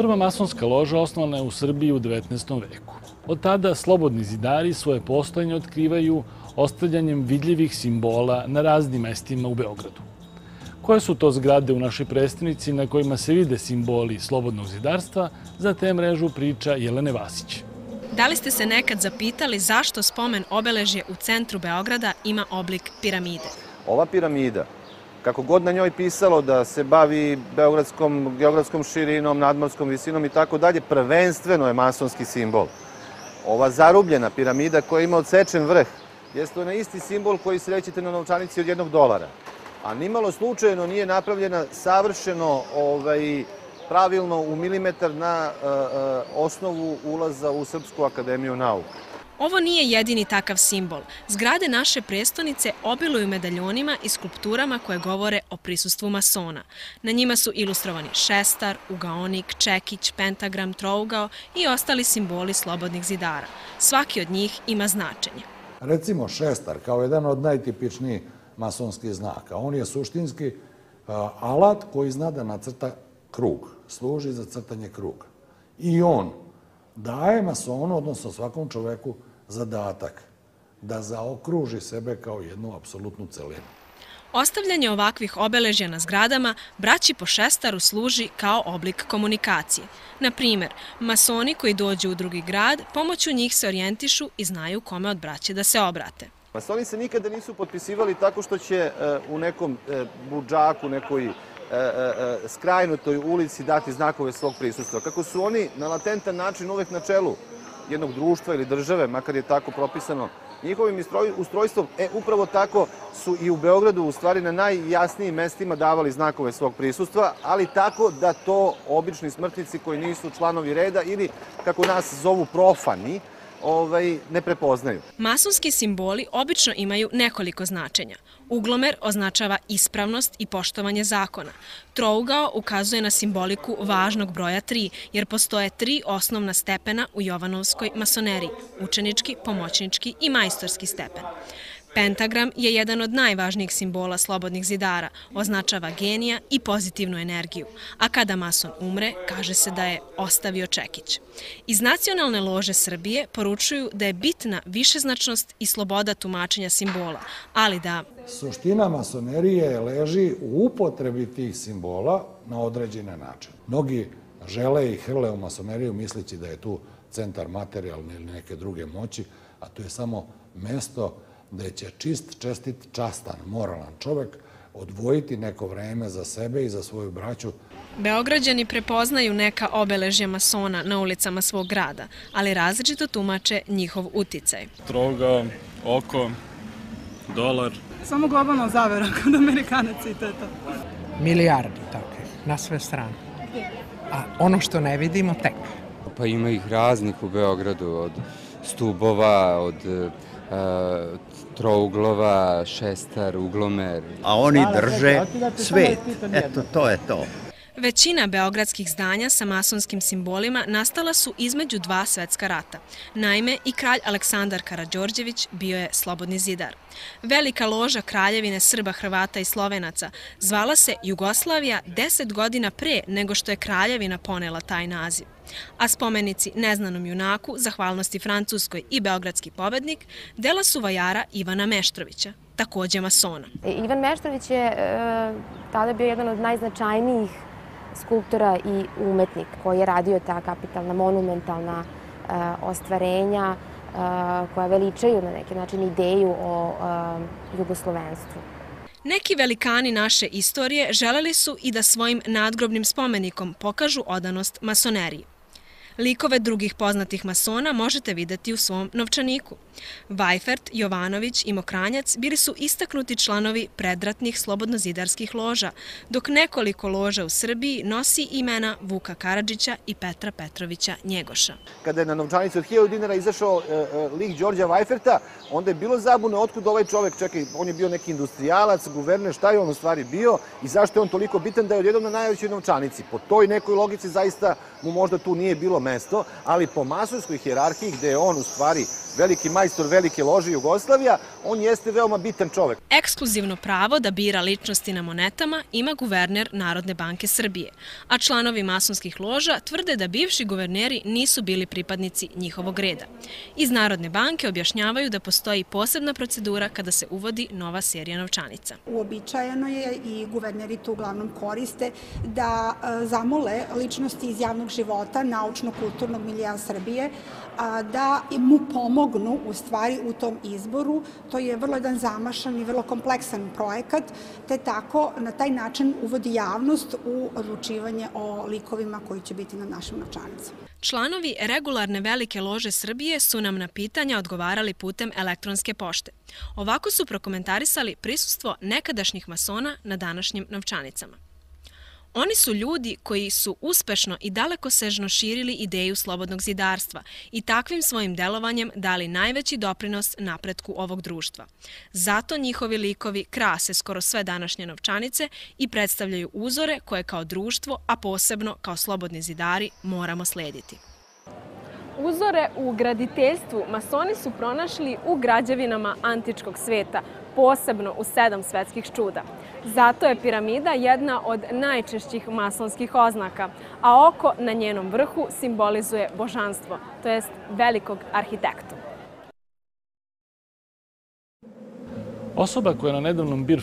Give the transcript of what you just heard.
Prva masonska loža osnovana je u Srbiji u 19. veku. Od tada slobodni zidari svoje postojanje otkrivaju ostavljanjem vidljivih simbola na raznim mestima u Beogradu. Koje su to zgrade u našoj prestonici na kojima se vide simboli slobodnog zidarstva, za te mrežu priča Jelene Vasić. Da li ste se nekad zapitali zašto spomen obeležje u centru Beograda ima oblik piramide? Ova piramida, kako god na njoj pisalo da se bavi beogradskom geografskom širinom, nadmorskom visinom i tako dalje, prvenstveno je masonski simbol. Ova zarubljena piramida koja ima odsečen vrh, jeste onaj isti simbol koji srećete na novčanici od $1. A nimalo slučajno nije napravljena savršeno pravilno u milimetar na osnovu ulaza u Srpsku akademiju nauka. Ovo nije jedini takav simbol. Zgrade naše prestonice obiluju medaljonima i skulpturama koje govore o prisustvu masona. Na njima su ilustrovani šestar, ugaonik, čekić, pentagram, trougao i ostali simboli slobodnih zidara. Svaki od njih ima značenje. Recimo šestar kao jedan od najtipičnijih masonskih znaka. On je suštinski alat koji zna da nacrta krug, služi za crtanje kruga. I on daje masonu, odnosno svakom čoveku, zadatak da zaokruži sebe kao jednu apsolutnu celinu. Ostavljanje ovakvih obeležja na zgradama braći po šestaru služi kao oblik komunikacije. Na primjer, masoni koji dođu u drugi grad, pomoću njih se orijentišu i znaju kome od braće da se obrate. Masoni se nikada nisu potpisivali tako što će u nekom budžaku, nekoj skrajnutoj ulici dati znakove svog prisustva. Kako su oni na latentan način uvek na čelu jednog društva ili države, makar je tako propisano njihovim ustrojstvom, upravo tako su i u Beogradu u stvari na najjasnijim mestima davali znakove svog prisustva, ali tako da to obični smrtnici koji nisu članovi reda ili, kako nas zovu, profani, ne prepoznaju. Masonski simboli obično imaju nekoliko značenja. Uglomer označava ispravnost i poštovanje zakona. Trougao ukazuje na simboliku važnog broja 3, jer postoje 3 osnovna stepena u Jovanovskoj masoneriji, učenički, pomoćnički i majstorski stepen. Pentagram je jedan od najvažnijih simbola slobodnih zidara, označava genija i pozitivnu energiju, a kada mason umre, kaže se da je ostavio čekić. Iz Nacionalne lože Srbije poručuju da je bitna višeznačnost i sloboda tumačenja simbola, ali da suština masonerije leži u upotrebi tih simbola na određene načine. Mnogi žele i hrle u masoneriju misleći da je tu centar materijalne ili neke druge moći, a to je samo mesto gde će čist, čestit, častan, moralan čovek odvojiti neko vreme za sebe i za svoju braću. Beograđani prepoznaju neka obeležja masona na ulicama svog grada, ali različito tumače njihov uticaj. Trougao, oko, dolar. Samo globalna zavera kod Amerikanaca i to je to. Milijardi takve, na sve strane. A ono što ne vidimo tek. Pa ima ih raznih u Beogradu, od stubova, od trouglova, šestar, uglomer. A oni drže svet. Eto, to je to. Većina beogradskih zdanja sa masonskim simbolima nastala su između 2 svetska rata. Naime, i kralj Aleksandar Karađorđević bio je slobodni zidar. Velika loža Kraljevine Srba, Hrvata i Slovenaca zvala se Jugoslavija 10 godina pre nego što je kraljevina ponela taj naziv. A spomenici neznanom junaku, zahvalnosti Francuskoj i beogradski pobednik, dela su vajara Ivana Meštrovića, takođe masona. Ivan Meštrović je tada bio jedan od najznačajnijih skulptora i umetnik koji je radio ta kapitalna, monumentalna ostvarenja koja veličaju na neki način ideju o jugoslovenstvu. Neki velikani naše istorije želeli su i da svojim nadgrobnim spomenikom pokažu odanost masoneriji. Likove drugih poznatih masona možete videti u svom novčaniku. Vajfert, Jovanović i Mokranjac bili su istaknuti članovi predratnih slobodnozidarskih loža, dok nekoliko loža u Srbiji nosi imena Vuka Karadžića i Petra Petrovića Njegoša. Kada je na novčanici od 1000 dinara izašao lik Đorđa Vajferta, onda je bilo zabune otkud ovaj čovek, čekaj, on je bio neki industrijalac, guverner, šta je on u stvari bio i zašto je on toliko bitan da je odjednom na najvećoj novčanici. Po toj nekoj logici zaista mu možda tu nije bilo mesto, ali po masonskoj hijerarhiji gde je on u stvari veliki majstor velike lože Jugoslavija, on jeste veoma bitan čovek. Ekskluzivno pravo da bira ličnosti na monetama ima guverner Narodne banke Srbije, a članovi masonskih loža tvrde da bivši guverneri nisu bili pripadnici njihovog reda. Iz Narodne banke objašnjavaju da postoji posebna procedura kada se uvodi nova serija novčanica. Uobičajeno je i guverneri to uglavnom koriste da zamole ličnosti iz javnog života, naučno-kulturnog milija Srbije, da mu pomognu u stvari u tom izboru. To je vrlo jedan zamašan i vrlo kompleksan projekat, te tako na taj način uvodi javnost u odlučivanje o likovima koji će biti na našim novčanicama. Članovi regularne velike lože Srbije su nam na pitanja odgovarali putem elektronske pošte. Ovako su prokomentarisali prisustvo nekadašnjih masona na današnjim novčanicama. Oni su ljudi koji su uspešno i dalekosežno širili ideju slobodnog zidarstva i takvim svojim delovanjem dali najveći doprinos napretku ovog društva. Zato njihovi likovi krase skoro sve današnje novčanice i predstavljaju uzore koje kao društvo, a posebno kao slobodni zidari, moramo slediti. Uzore u graditeljstvu masoni su pronašli u građevinama antičkog sveta, posebno u 7 svetskih čuda. Zato je piramida jedna od najčešćih masonskih oznaka, a oko na njenom vrhu simbolizuje božanstvo, to jest velikog arhitektu. Osoba koja je na nedavnom Beer